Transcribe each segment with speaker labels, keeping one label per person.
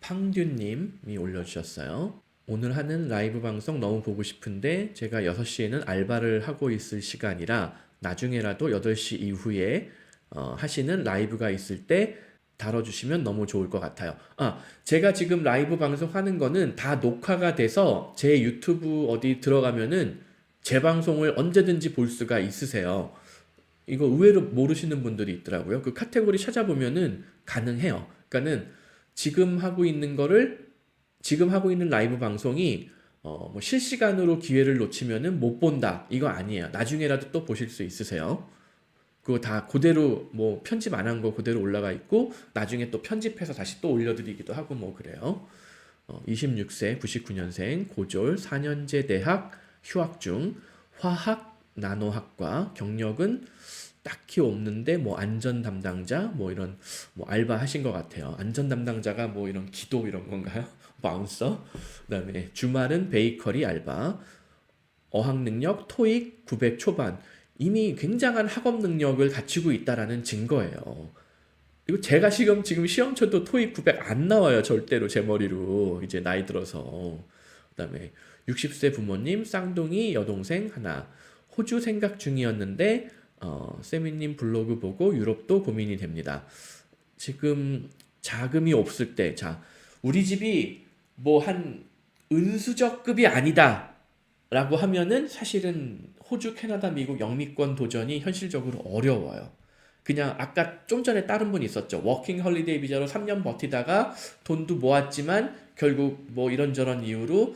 Speaker 1: 황규님이 올려주셨어요. 오늘 하는 라이브 방송 너무 보고 싶은데 제가 6시에는 알바를 하고 있을 시간이라 나중에라도 8시 이후에 하시는 라이브가 있을 때 다뤄주시면 너무 좋을 것 같아요. 제가 지금 라이브 방송하는 거는 다 녹화가 돼서 제 유튜브 어디 들어가면은 제 방송을 언제든지 볼 수가 있으세요. 이거 의외로 모르시는 분들이 있더라고요. 그 카테고리 찾아보면은 가능해요. 그러니까는 지금 하고 있는 거를 지금 하고 있는 라이브 방송이 뭐 실시간으로 기회를 놓치면은 못 본다. 이거 아니에요. 나중에라도 또 보실 수 있으세요. 그거 다 그대로 뭐 편집 안 한 거 그대로 올라가 있고 나중에 또 편집해서 다시 또 올려드리기도 하고 뭐 그래요. 26세 99년생 고졸 4년제 대학 휴학 중 화학 나노학과 경력은 딱히 없는데 뭐 안전 담당자 뭐 이런 뭐 알바 하신 것 같아요. 안전 담당자가 뭐 이런 기도 이런 건가요? 바운서. 그다음에 주말은 베이커리 알바. 어학 능력 토익 900 초반. 이미 굉장한 학업 능력을 갖추고 있다라는 증거예요. 그리고 제가 지금 시험 쳐도 토익 900 안 나와요. 절대로 제 머리로. 이제 나이 들어서. 그다음에 60세 부모님 쌍둥이 여동생 하나. 호주 생각 중이었는데 세미님 블로그 보고 유럽도 고민이 됩니다. 지금 자금이 없을 때, 자, 우리 집이 뭐 한 은수저급이 아니다 라고 하면은 사실은 호주, 캐나다, 미국 영미권 도전이 현실적으로 어려워요. 그냥 아까 좀 전에 다른 분 있었죠. 워킹 헐리데이 비자로 3년 버티다가 돈도 모았지만 결국 뭐 이런저런 이유로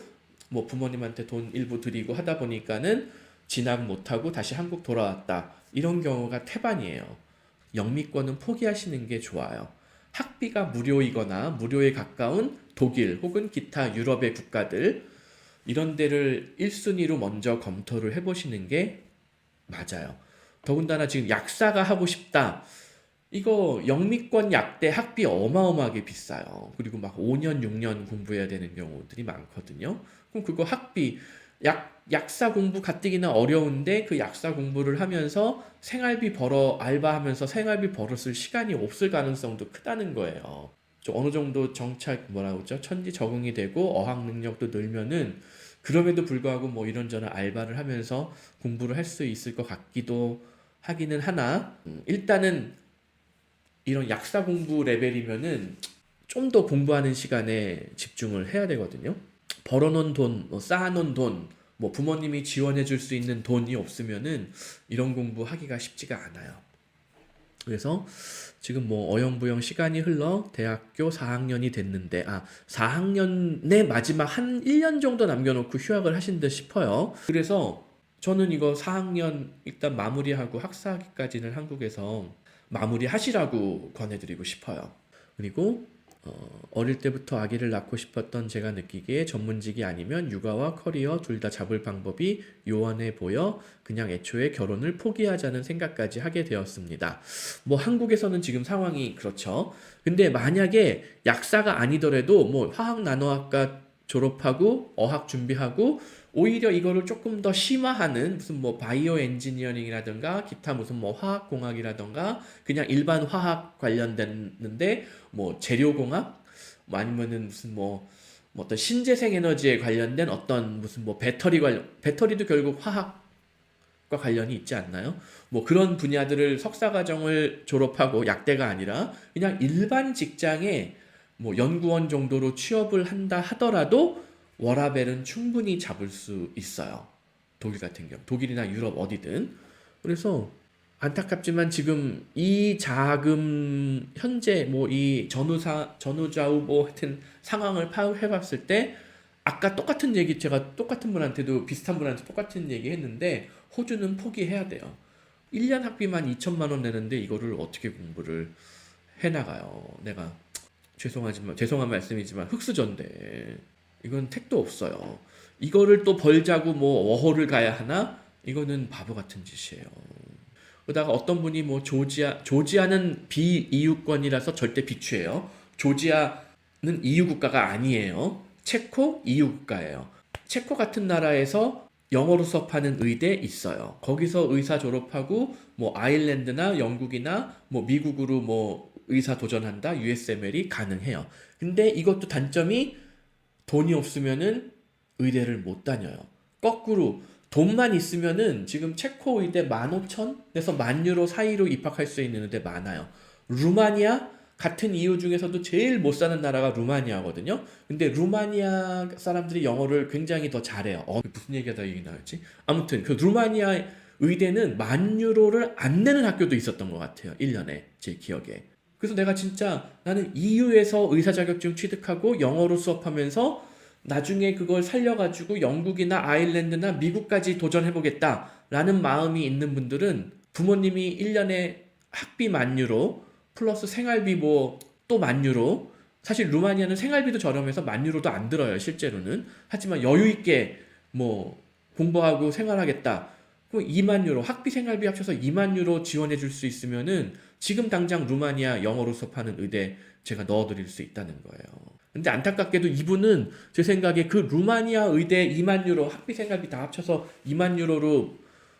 Speaker 1: 뭐 부모님한테 돈 일부 드리고 하다 보니까는 진학 못하고 다시 한국 돌아왔다. 이런 경우가 태반이에요. 영미권은 포기하시는 게 좋아요. 학비가 무료이거나 무료에 가까운 독일 혹은 기타 유럽의 국가들 이런 데를 1순위로 먼저 검토를 해보시는 게 맞아요. 더군다나 지금 약사가 하고 싶다. 이거 영미권 약대 학비 어마어마하게 비싸요. 그리고 막 5년, 6년 공부해야 되는 경우들이 많거든요. 그럼 그거 학비, 약사 공부 가뜩이나 어려운데 그 약사 공부를 하면서 알바하면서 생활비 벌었을 시간이 없을 가능성도 크다는 거예요. 좀 어느 정도 정착, 뭐라고 그러죠? 천지 적응이 되고 어학 능력도 늘면은 그럼에도 불구하고 뭐 이런저런 알바를 하면서 공부를 할 수 있을 것 같기도 하기는 하나, 일단은 이런 약사 공부 레벨이면은 좀 더 공부하는 시간에 집중을 해야 되거든요. 벌어놓은 돈, 뭐 쌓아놓은 돈, 뭐 부모님이 지원해 줄 수 있는 돈이 없으면은 이런 공부 하기가 쉽지가 않아요. 그래서 지금 뭐 어영부영 시간이 흘러 대학교 4학년이 됐는데 4학년의 마지막 한 1년 정도 남겨놓고 휴학을 하신 듯 싶어요. 그래서 저는 이거 4학년 일단 마무리하고 학사학위까지는 한국에서 마무리하시라고 권해드리고 싶어요. 그리고 어릴 때부터 아기를 낳고 싶었던 제가 느끼기에 전문직이 아니면 육아와 커리어 둘 다 잡을 방법이 요원해 보여 그냥 애초에 결혼을 포기하자는 생각까지 하게 되었습니다. 뭐 한국에서는 지금 상황이 그렇죠. 근데 만약에 약사가 아니더라도 뭐 화학 나노학과 졸업하고 어학 준비하고 오히려 이거를 조금 더 심화하는 무슨 뭐 바이오 엔지니어링이라든가 기타 무슨 뭐 화학공학이라든가 그냥 일반 화학 관련됐는데 뭐 재료공학 뭐 아니면은 무슨 뭐 어떤 신재생 에너지에 관련된 어떤 무슨 뭐 배터리도 결국 화학과 관련이 있지 않나요? 뭐 그런 분야들을 석사과정을 졸업하고 약대가 아니라 그냥 일반 직장에 뭐 연구원 정도로 취업을 한다 하더라도 워라밸은 충분히 잡을 수 있어요. 독일 같은 경우. 독일이나 유럽 어디든. 그래서 안타깝지만 지금 이 자금 현재 뭐 이 전후좌우 뭐 하여튼 상황을 파악해 봤을 때 아까 똑같은 얘기 제가 똑같은 분한테도 비슷한 분한테 똑같은 얘기 했는데 호주는 포기해야 돼요. 1년 학비만 2천만 원 내는데 이거를 어떻게 공부를 해 나가요. 내가 죄송한 말씀이지만 흙수저인데 이건 택도 없어요. 이거를 또 벌자고 뭐 워홀을 가야 하나? 이거는 바보 같은 짓이에요. 그러다가 어떤 분이 뭐 조지아는 비EU권이라서 절대 비추해요. 조지아는 EU 국가가 아니에요. 체코 EU 국가예요. 체코 같은 나라에서 영어로 수업하는 의대 있어요. 거기서 의사 졸업하고 뭐 아일랜드나 영국이나 뭐 미국으로 뭐 의사 도전한다 USML이 가능해요. 근데 이것도 단점이 돈이 없으면은 의대를 못 다녀요. 거꾸로 돈만 있으면은 지금 체코 의대 15,000에서 10,000유로 사이로 입학할 수 있는 의대 많아요. 루마니아 같은 EU 중에서도 제일 못 사는 나라가 루마니아거든요. 근데 루마니아 사람들이 영어를 굉장히 더 잘해요. 무슨 얘기하다 얘기 나왔지? 아무튼 그 루마니아 의대는 10,000유로를 안 내는 학교도 있었던 것 같아요. 1년에 제 기억에. 그래서 내가 진짜 나는 EU에서 의사 자격증 취득하고 영어로 수업하면서 나중에 그걸 살려가지고 영국이나 아일랜드나 미국까지 도전해보겠다라는 마음이 있는 분들은 부모님이 1년에 학비 10,000유로 플러스 생활비 뭐 또 10,000유로, 사실 루마니아는 생활비도 저렴해서 10,000유로도 안 들어요 실제로는. 하지만 여유 있게 뭐 공부하고 생활하겠다, 그럼 20,000유로, 학비 생활비 합쳐서 20,000유로 지원해 줄 수 있으면은 지금 당장 루마니아 영어로 수업하는 의대 제가 넣어드릴 수 있다는 거예요. 근데 안타깝게도 이분은 제 생각에 그 루마니아 의대 20,000유로, 학비 생활비 다 합쳐서 20,000유로로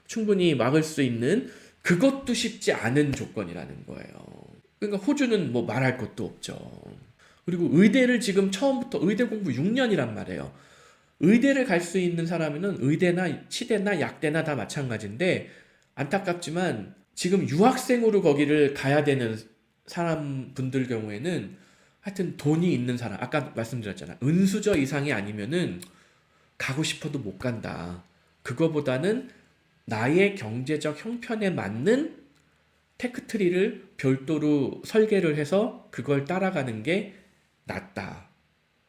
Speaker 1: 충분히 막을 수 있는, 그것도 쉽지 않은 조건이라는 거예요. 그러니까 호주는 뭐 말할 것도 없죠. 그리고 의대를 지금 처음부터 의대 공부 6년이란 말이에요. 의대를 갈 수 있는 사람은 의대나 치대나 약대나 다 마찬가지인데, 안타깝지만 지금 유학생으로 거기를 가야 되는 사람 분들 경우에는 하여튼 돈이 있는 사람, 아까 말씀드렸잖아, 은수저 이상이 아니면은 가고 싶어도 못 간다. 그거보다는 나의 경제적 형편에 맞는 테크트리를 별도로 설계를 해서 그걸 따라가는 게 낫다,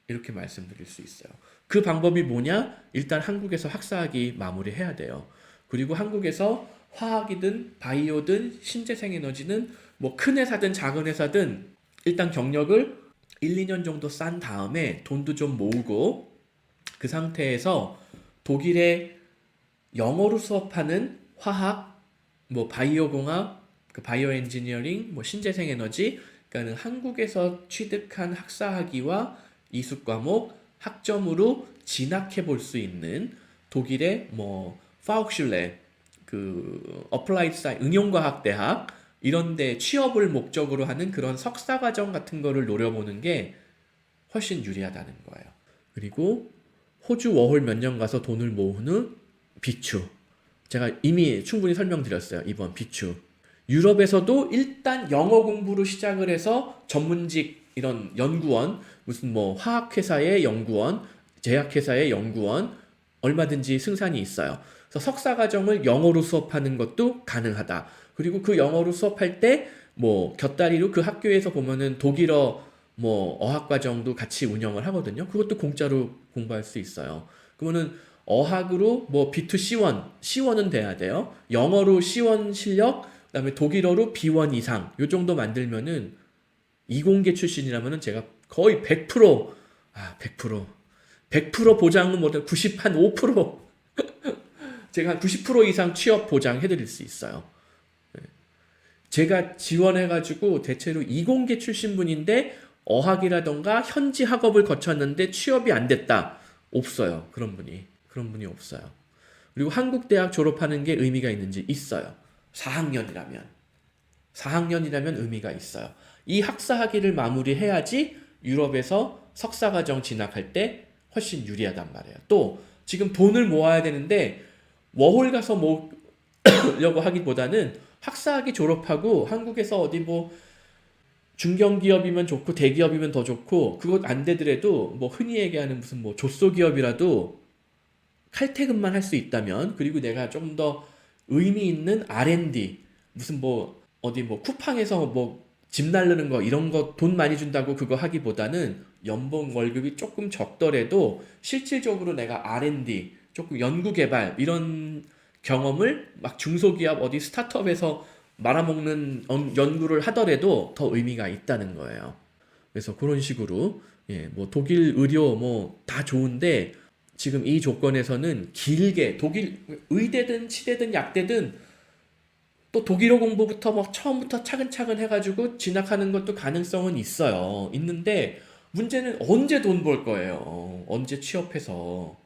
Speaker 1: 이렇게 말씀드릴 수 있어요. 그 방법이 뭐냐? 일단 한국에서 학사학위 마무리해야 돼요. 그리고 한국에서 화학이든 바이오든 신재생에너지는 뭐 큰 회사든 작은 회사든 일단 경력을 1, 2년 정도 싼 다음에 돈도 좀 모으고, 그 상태에서 독일의 영어로 수업하는 화학, 뭐 바이오 공학, 그 바이오 엔지니어링, 뭐 신재생 에너지, 그러니까는 한국에서 취득한 학사학위와 이수 과목 학점으로 진학해 볼 수 있는 독일의 뭐 파우크슐레, 그 어플라이드 사이 응용과학 대학 이런 데 취업을 목적으로 하는 그런 석사 과정 같은 거를 노려보는 게 훨씬 유리하다는 거예요. 그리고 호주 워홀 몇 년 가서 돈을 모은 후 비추, 제가 이미 충분히 설명드렸어요. 이번 비추. 유럽에서도 일단 영어 공부로 시작을 해서 전문직 이런 연구원, 무슨 뭐 화학회사의 연구원, 제약회사의 연구원 얼마든지 승산이 있어요. 그래서 석사 과정을 영어로 수업하는 것도 가능하다. 그리고 그 영어로 수업할 때 뭐 곁다리로 그 학교에서 보면은 독일어 뭐 어학 과정도 같이 운영을 하거든요. 그것도 공짜로 공부할 수 있어요. 그러면은 어학으로 뭐 B2 C1, C1은 돼야 돼요. 영어로 C1 실력, 그다음에 독일어로 B1 이상 요 정도 만들면은 이공계 출신이라면은 제가 거의 100%, 100% 보장은 못해 95% 제가 한 90% 이상 취업 보장해드릴 수 있어요. 제가 지원해가지고 대체로 이공계 출신 분인데 어학이라던가 현지 학업을 거쳤는데 취업이 안 됐다, 없어요. 그런 분이 없어요. 그리고 한국 대학 졸업하는 게 의미가 있는지 있어요. 4학년이라면 의미가 있어요. 이 학사 학위를 마무리해야지 유럽에서 석사 과정 진학할 때 훨씬 유리하단 말이에요. 또 지금 돈을 모아야 되는데 워홀 가서 모으려고 하기보다는 학사학위 졸업하고 한국에서 어디 뭐 중견기업이면 좋고 대기업이면 더 좋고, 그것 안 되더라도 뭐 흔히 얘기하는 무슨 뭐 조소기업이라도 칼퇴근만 할 수 있다면, 그리고 내가 좀 더 의미 있는 R&D, 무슨 뭐 어디 뭐 쿠팡에서 뭐 집 날르는 거 이런 거 돈 많이 준다고 그거 하기보다는 연봉 월급이 조금 적더라도 실질적으로 내가 R&D 조금 연구개발 이런 경험을 막 중소기업 어디 스타트업에서 말아먹는 연구를 하더라도 더 의미가 있다는 거예요. 그래서 그런 식으로 뭐 독일 의료 뭐 다 좋은데 지금 이 조건에서는 길게 독일 의대든 치대든 약대든 또 독일어 공부부터 막 처음부터 차근차근 해가지고 진학하는 것도 가능성은 있어요. 있는데 문제는 언제 돈 벌 거예요. 언제 취업해서.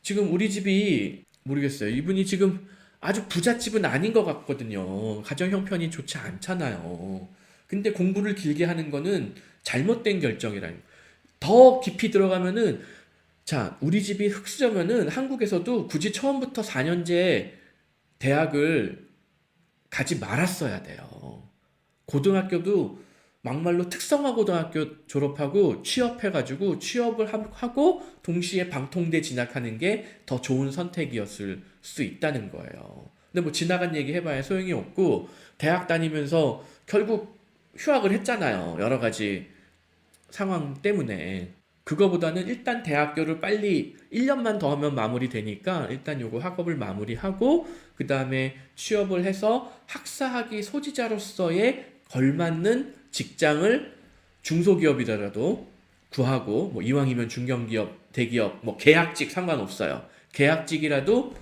Speaker 1: 지금 우리 집이 모르겠어요. 이분이 지금 아주 부잣집은 아닌 것 같거든요. 가정 형편이 좋지 않잖아요. 근데 공부를 길게 하는 거는 잘못된 결정이라는 거예요. 더 깊이 들어가면은 자, 우리 집이 흙수저면은 한국에서도 굳이 처음부터 4년제 대학을 가지 말았어야 돼요. 고등학교도 막말로 특성화 고등학교 졸업하고 취업해가지고 취업을 하고 동시에 방통대 진학하는 게 더 좋은 선택이었을 수 있다는 거예요. 근데 뭐 지나간 얘기 해봐야 소용이 없고 대학 다니면서 결국 휴학을 했잖아요. 여러 가지 상황 때문에. 그거보다는 일단 대학교를 빨리 1년만 더 하면 마무리되니까 일단 요거 학업을 마무리하고 그 다음에 취업을 해서 학사학위 소지자로서의 걸맞는 직장을 중소기업이더라도 구하고 뭐 이왕이면 중견기업, 대기업, 뭐 계약직 상관없어요. 계약직이라도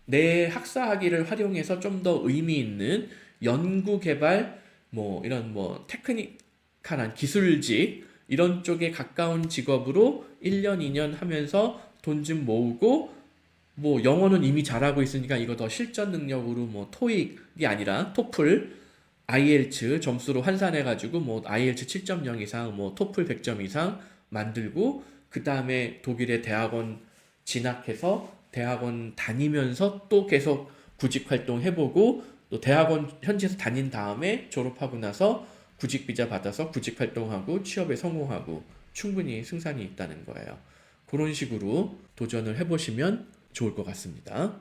Speaker 1: 내 학사학위를 활용해서 좀 더 의미 있는 연구개발 뭐 이런 뭐 테크니컬한 기술직 이런 쪽에 가까운 직업으로 1년, 2년 하면서 돈 좀 모으고 뭐 영어는 이미 잘하고 있으니까 이거 더 실전 능력으로 뭐 토익이 아니라 토플, IELTS 점수로 환산해가지고 뭐 IELTS 7.0 이상, 뭐 토플 100점 이상 만들고 그 다음에 독일의 대학원 진학해서 대학원 다니면서 또 계속 구직 활동 해보고 또 대학원 현지에서 다닌 다음에 졸업하고 나서 구직 비자 받아서 구직 활동하고 취업에 성공하고 충분히 승산이 있다는 거예요. 그런 식으로 도전을 해보시면 좋을 것 같습니다.